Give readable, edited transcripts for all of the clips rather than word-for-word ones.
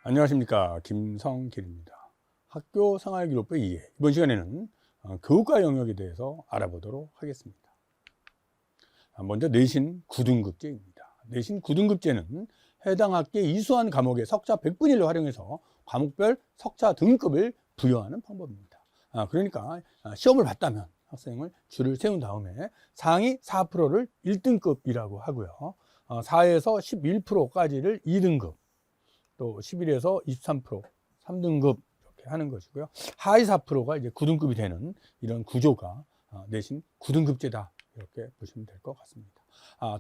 안녕하십니까, 김성길입니다. 학교 생활기록부 2회, 이번 시간에는 교과 영역에 대해서 알아보도록 하겠습니다. 먼저 내신 9등급제입니다. 내신 9등급제는 해당 학기에 이수한 과목의 석차 100분의 1을 활용해서 과목별 석차 등급을 부여하는 방법입니다. 그러니까 시험을 봤다면 학생을 줄을 세운 다음에 상위 4%를 1등급이라고 하고요, 4에서 11%까지를 2등급, 또 11에서 23% 3등급 이렇게 하는 것이고요. 하위 4%가 이제 9등급이 되는 이런 구조가 내신 9등급제다, 이렇게 보시면 될 것 같습니다.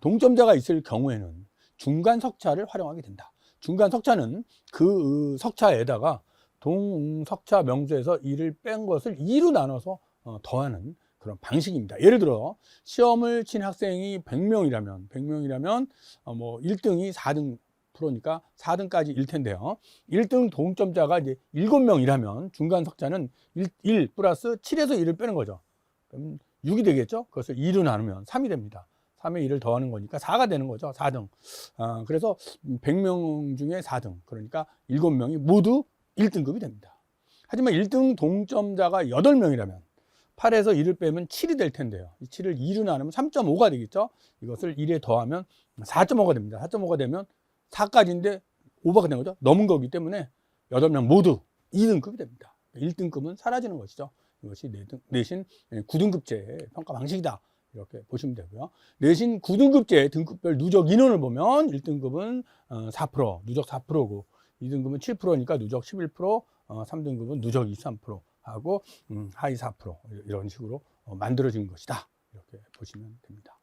동점자가 있을 경우에는 중간 석차를 활용하게 된다. 중간 석차는 그 석차에다가 동석차 명수에서 1을 뺀 것을 2로 나눠서 더하는 그런 방식입니다. 예를 들어 시험을 친 학생이 100명이라면 뭐 1등이 4등 프로니까 4등까지 일 텐데요. 1등 동점자가 이제 7명이라면 중간 석차는 1 플러스 7에서 1을 빼는 거죠. 그럼 6이 되겠죠? 그것을 2로 나누면 3이 됩니다. 3에 1을 더하는 거니까 4가 되는 거죠. 4등. 그래서 100명 중에 4등. 그러니까 7명이 모두 1등급이 됩니다. 하지만 1등 동점자가 8명이라면 8에서 1을 빼면 7이 될 텐데요. 이 7을 2로 나누면 3.5가 되겠죠? 이것을 1에 더하면 4.5가 됩니다. 4.5가 되면 4까지인데 오버가 된 거죠. 넘은 거기 때문에 8명 모두 2등급이 됩니다. 1등급은 사라지는 것이죠. 이것이 내신 9등급제 평가 방식이다, 이렇게 보시면 되고요. 내신 9등급제 등급별 누적 인원을 보면 1등급은 4%, 누적 4%고 2등급은 7%니까 누적 11%, 3등급은 누적 23% 하고 하위 4% 이런 식으로 만들어진 것이다, 이렇게 보시면 됩니다.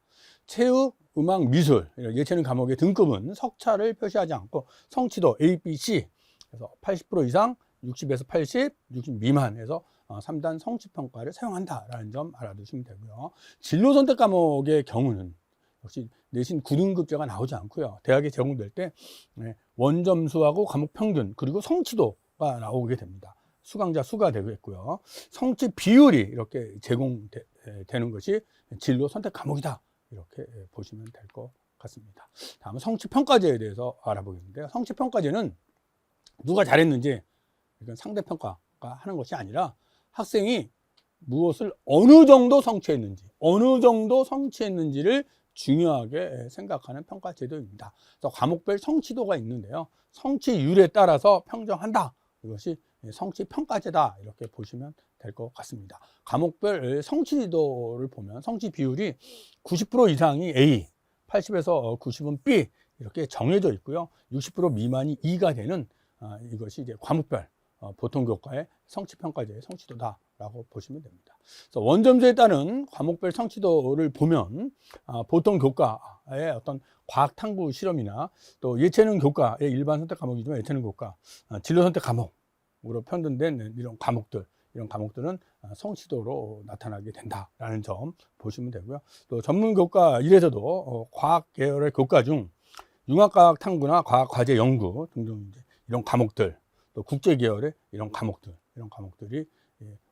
체육, 음악, 미술, 예체능 과목의 등급은 석차를 표시하지 않고 성취도 A, B, C, 그래서 80% 이상, 60에서 80, 60 미만에서 3단 성취평가를 사용한다라는 점 알아두시면 되고요. 진로 선택 과목의 경우는 역시 내신 9등급제가 나오지 않고요. 대학에 제공될 때 원점수하고 과목 평균 그리고 성취도가 나오게 됩니다. 수강자 수가 되겠고요. 성취 비율이 이렇게 제공되는 것이 진로 선택 과목이다, 이렇게 보시면 될 것 같습니다. 다음은 성취평가제에 대해서 알아보겠는데요. 성취평가제는 누가 잘했는지, 이건 상대평가가 하는 것이 아니라 학생이 무엇을 어느 정도 성취했는지를 중요하게 생각하는 평가제도입니다. 그래서 과목별 성취도가 있는데요. 성취율에 따라서 평정한다. 이것이 성취평가제다, 이렇게 보시면 될 것 같습니다. 과목별 성취도를 보면 성취 비율이 90% 이상이 A, 80에서 90은 B, 이렇게 정해져 있고요. 60% 미만이 E가 되는 이것이 이제 과목별 보통 교과의 성취평가제의 성취도다라고 보시면 됩니다. 그래서 원점수에 따른 과목별 성취도를 보면 보통 교과의 어떤 과학 탐구 실험이나 또 예체능 교과의 일반 선택 과목이지만 예체능 교과, 진로 선택 과목으로 편등된 이런 과목들은 성취도로 나타나게 된다라는 점 보시면 되고요. 또 전문 교과 1에서도 과학 계열의 교과 중 융합과학 탐구나 과학 과제 연구 등등 이제 이런 과목들, 또 국제 계열의 이런 과목들이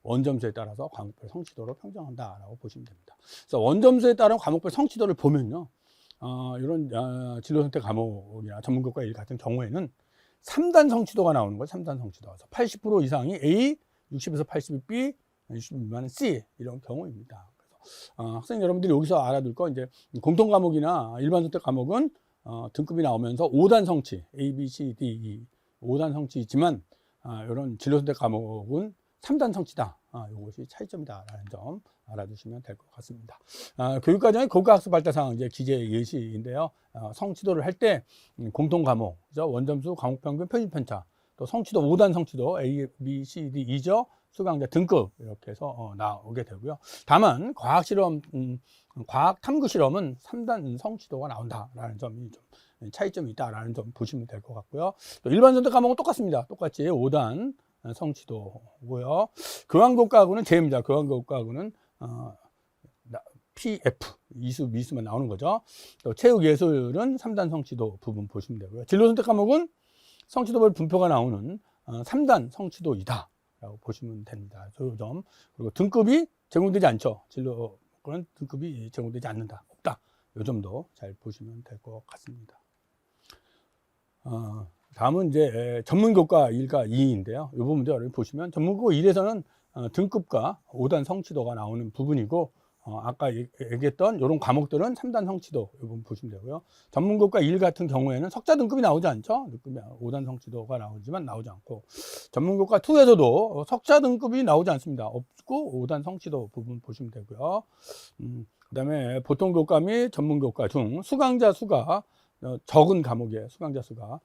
원점수에 따라서 과목별 성취도로 평정한다라고 보시면 됩니다. 그래서 원점수에 따른 과목별 성취도를 보면요, 이런 진로 선택 과목이나 전문교과 1 같은 경우에는 3단 성취도가 나오는 거예요. 3단 성취도. 80% 이상이 A, 60에서 80이 B, 60 미만은 C, 이런 경우입니다. 그래서 학생 여러분들이 여기서 알아둘 건, 이제 공통 과목이나 일반 선택 과목은 등급이 나오면서 5단 성취, A, B, C, D, E 5단 성취이지만 이런 진로 선택 과목은 3단 성취다. 이것이 차이점이다라는 점 알아두시면 될 것 같습니다. 교육과정의 고가학습 발달상 이제 기재 예시인데요. 성취도를 할 때 공통 과목, 원점수, 과목평균, 표준편차, 또 성취도 5단 성취도 A, B, C, D, E죠. 수강자 등급 이렇게 해서 나오게 되고요. 다만 과학 실험, 과학 탐구 실험은 3단 성취도가 나온다라는 점이 좀 차이점이 있다라는 점 보시면 될 것 같고요. 또 일반 선택 과목은 똑같습니다. 똑같이 5단 성취도고요. 교환교과하고는 제입니다. 교환교과하고는 PF, 이수, 미수만 나오는 거죠. 또 체육예술은 3단 성취도 부분 보시면 되고요. 진로선택 과목은 성취도별 분표가 나오는 3단 성취도이다 라고 보시면 됩니다. 그 점. 그리고 등급이 제공되지 않죠. 진로는 등급이 제공되지 않는다, 없다. 이 점도 잘 보시면 될 것 같습니다. 다음은 이제 전문교과 1과 2인데요. 이 부분도 여러분 보시면 전문교과 1에서는 등급과 5단 성취도가 나오는 부분이고, 아까 얘기했던 이런 과목들은 3단 성취도 이 부분 보시면 되고요. 전문교과 1 같은 경우에는 석자 등급이 나오지 않죠. 5단 성취도가 나오지만 나오지 않고, 전문교과 2에서도 석자 등급이 나오지 않습니다. 없고 5단 성취도 부분 보시면 되고요. 그다음에 보통교과 및 전문교과 중 수강자 수가 적은 과목에 수강자 수가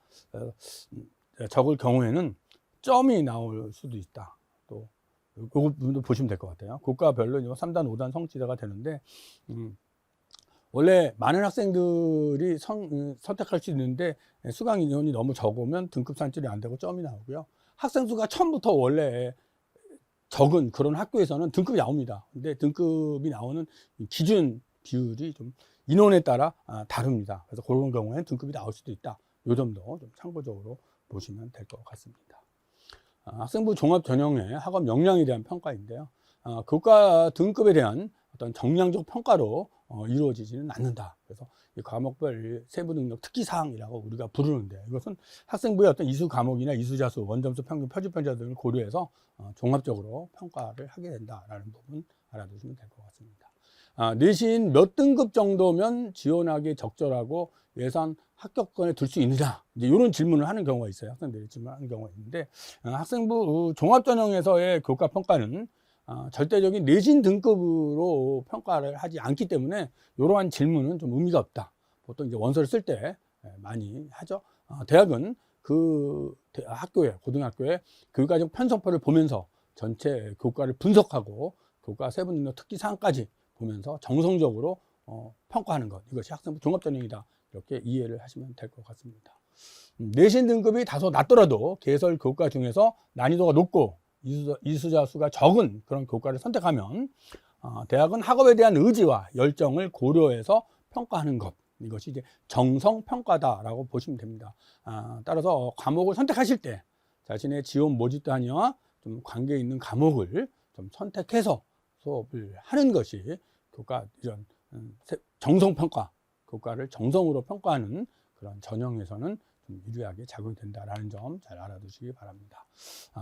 적을 경우에는 점이 나올 수도 있다. 또 그 부분도 보시면 될 것 같아요. 교과별로 3단, 5단 성취자가 되는데, 원래 많은 학생들이 선택할 수 있는데 수강 인원이 너무 적으면 등급 산출이 안 되고 점이 나오고요. 학생 수가 처음부터 원래 적은 그런 학교에서는 등급이 나옵니다. 근데 등급이 나오는 기준 비율이 좀 인원에 따라 다릅니다. 그래서 그런 경우에는 등급이 나올 수도 있다. 요 점도 좀 참고적으로 보시면 될 것 같습니다. 학생부 종합 전형의 학업 역량에 대한 평가인데요. 교과 등급에 대한 어떤 정량적 평가로 이루어지지는 않는다. 그래서 이 과목별 세부 능력 특기 사항이라고 우리가 부르는데, 이것은 학생부의 어떤 이수 과목이나 이수자수, 원점수, 평균, 표준 편차 등을 고려해서 종합적으로 평가를 하게 된다라는 부분 알아두시면 될 것 같습니다. 내신 몇 등급 정도면 지원하기 적절하고 예산 합격권에 들 수 있느냐, 이제 이런 질문을 하는 경우가 있어요. 학생들이 질문하는 경우가 있는데, 학생부 종합전형에서의 교과 평가는 절대적인 내신 등급으로 평가를 하지 않기 때문에 이러한 질문은 좀 의미가 없다. 보통 이제 원서를 쓸 때 많이 하죠. 대학은 그 학교에, 고등학교에 교육과정 편성표를 보면서 전체 교과를 분석하고 교과 세부 능력 특기 사항까지 보면서 정성적으로 평가하는 것, 이것이 학생부 종합전형이다. 이렇게 이해를 하시면 될 것 같습니다. 내신 등급이 다소 낮더라도 개설 교과 중에서 난이도가 높고 이수자 수가 적은 그런 교과를 선택하면 대학은 학업에 대한 의지와 열정을 고려해서 평가하는 것, 이것이 이제 정성평가다라고 보시면 됩니다. 따라서 과목을 선택하실 때 자신의 지원 모집 단위와 좀 관계 있는 과목을 좀 선택해서 수업을 하는 것이 교과 이런 정성평가, 교과를 정성으로 평가하는 그런 전형에서는 좀 유리하게 작용된다라는 점 잘 알아두시기 바랍니다.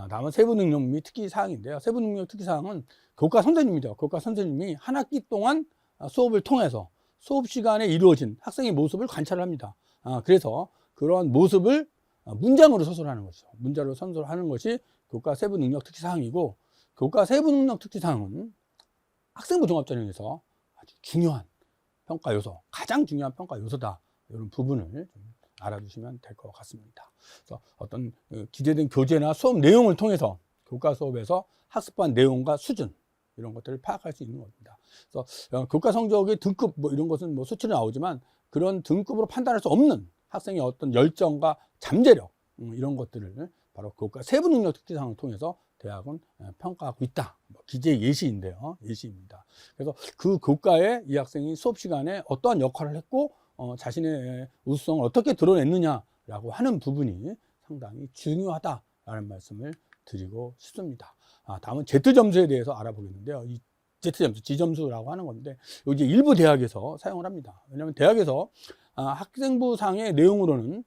다음은 세부 능력 및 특기 사항인데요. 세부 능력 특기 사항은 교과 선생님이죠. 교과 선생님이 한 학기 동안 수업을 통해서 수업 시간에 이루어진 학생의 모습을 관찰을 합니다. 그래서 그러한 모습을 문장으로 서술하는 것이죠. 문자로 서술하는 것이 교과 세부 능력 특기 사항이고, 교과 세부 능력 특기 사항은 학생부 종합전형에서 아주 중요한 평가 요소, 가장 중요한 평가 요소다. 이런 부분을 좀 알아두시면 될 것 같습니다. 그래서 어떤 기재된 교재나 수업 내용을 통해서 교과 수업에서 학습한 내용과 수준, 이런 것들을 파악할 수 있는 겁니다. 그래서 교과 성적의 등급 이런 것은 수치로 나오지만, 그런 등급으로 판단할 수 없는 학생의 어떤 열정과 잠재력, 이런 것들을 바로 교과 세부 능력 특기 사항을 통해서 대학은 평가하고 있다. 기재 예시인데요. 예시입니다. 그래서 그 교과에 이 학생이 수업 시간에 어떠한 역할을 했고 자신의 우수성을 어떻게 드러냈느냐라고 하는 부분이 상당히 중요하다라는 말씀을 드리고 싶습니다. 다음은 Z점수에 대해서 알아보겠는데요. 이 Z점수, G점수라고 하는 건데, 이제 일부 대학에서 사용을 합니다. 왜냐하면 대학에서 학생부상의 내용으로는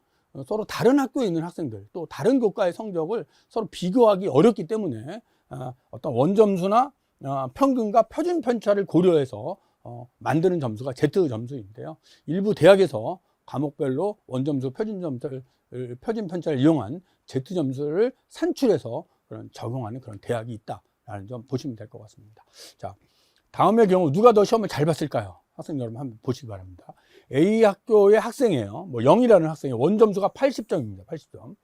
서로 다른 학교에 있는 학생들, 또 다른 교과의 성적을 서로 비교하기 어렵기 때문에 어떤 원점수나 평균과 표준 편차를 고려해서 만드는 점수가 Z점수인데요. 일부 대학에서 과목별로 원점수, 표준 편차를 이용한 Z점수를 산출해서 그런 적용하는 그런 대학이 있다라는 점 보시면 될 것 같습니다. 자, 다음의 경우 누가 더 시험을 잘 봤을까요? 학생 여러분 한번 보시기 바랍니다. A 학교의 학생이에요. 0이라는 학생의 원점수가 80점입니다. 80점.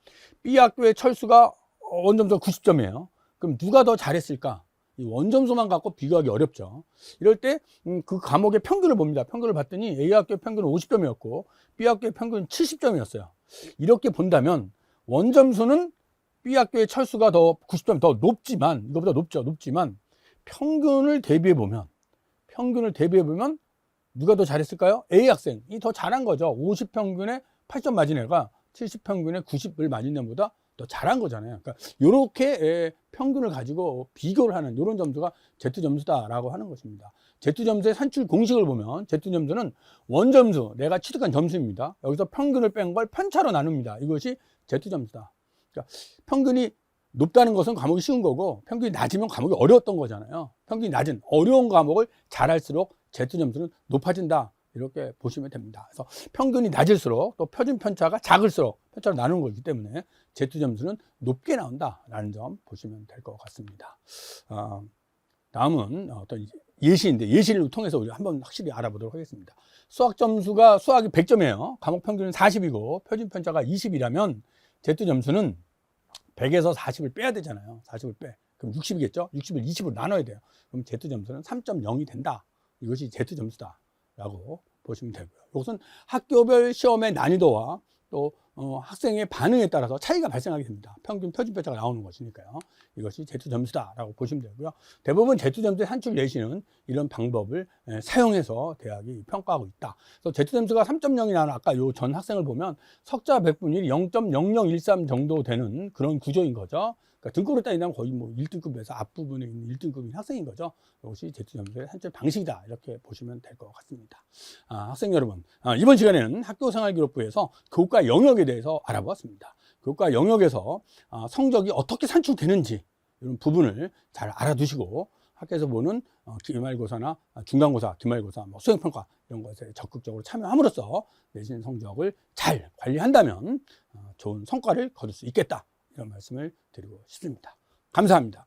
B 학교의 철수가 원점수가 90점이에요. 그럼 누가 더 잘했을까? 이 원점수만 갖고 비교하기 어렵죠. 이럴 때 그 과목의 평균을 봅니다. 평균을 봤더니 A 학교의 평균은 50점이었고 B 학교의 평균은 70점이었어요. 이렇게 본다면 원점수는 B 학교의 철수가 더 90점이 더 높지만, 이거보다 높지만 평균을 대비해 보면 누가 더 잘했을까요? A 학생이 더 잘한 거죠. 50 평균에 8점 맞은 애가 70 평균에 90을 맞은 애보다 더 잘한 거잖아요. 그러니까 이렇게 평균을 가지고 비교를 하는 이런 점수가 Z점수다라고 하는 것입니다. Z점수의 산출 공식을 보면 Z점수는 원점수, 내가 취득한 점수입니다. 여기서 평균을 뺀 걸 편차로 나눕니다. 이것이 Z점수다. 그러니까 평균이 높다는 것은 과목이 쉬운 거고 평균이 낮으면 과목이 어려웠던 거잖아요. 평균이 낮은 어려운 과목을 잘할수록 Z점수는 높아진다. 이렇게 보시면 됩니다. 그래서 평균이 낮을수록 또 표준 편차가 작을수록 편차로 나누는 거기 때문에 Z점수는 높게 나온다라는 점 보시면 될 것 같습니다. 다음은 어떤 예시인데 예시를 통해서 우리가 한번 확실히 알아보도록 하겠습니다. 수학 점수가 수학이 100점이에요. 과목 평균은 40이고 표준 편차가 20이라면 Z점수는 100에서 40을 빼야 되잖아요. 40을 빼. 그럼 60이겠죠? 60을 20으로 나눠야 돼요. 그럼 Z점수는 3.0이 된다. 이것이 Z점수다. 라고 보시면 되고요. 이것은 학교별 시험의 난이도와 또 학생의 반응에 따라서 차이가 발생하게 됩니다. 평균 표준 편차가 나오는 것이니까요. 이것이 Z점수다라고 보시면 되고요. 대부분 Z점수의 산출 예시는 이런 방법을 사용해서 대학이 평가하고 있다. 그래서 Z점수가 3.0이 나는 아까 요 전 학생을 보면 석자 백분율이 0.0013 정도 되는 그런 구조인 거죠. 그러니까 등급으로 따지면 거의 뭐 1등급에서 앞부분에 있는 1등급인 학생인 거죠. 이것이 Z점수의 산출 방식이다. 이렇게 보시면 될 것 같습니다. 학생 여러분, 이번 시간에는 학교생활기록부에서 교과 영역에 대해서 알아보았습니다. 교과 영역에서 성적이 어떻게 산출되는지 이런 부분을 잘 알아두시고 학교에서 보는 기말고사나 중간고사, 기말고사, 뭐 수행평가 이런 것에 적극적으로 참여함으로써 내신 성적을 잘 관리한다면 좋은 성과를 거둘 수 있겠다. 이런 말씀을 드리고 싶습니다. 감사합니다.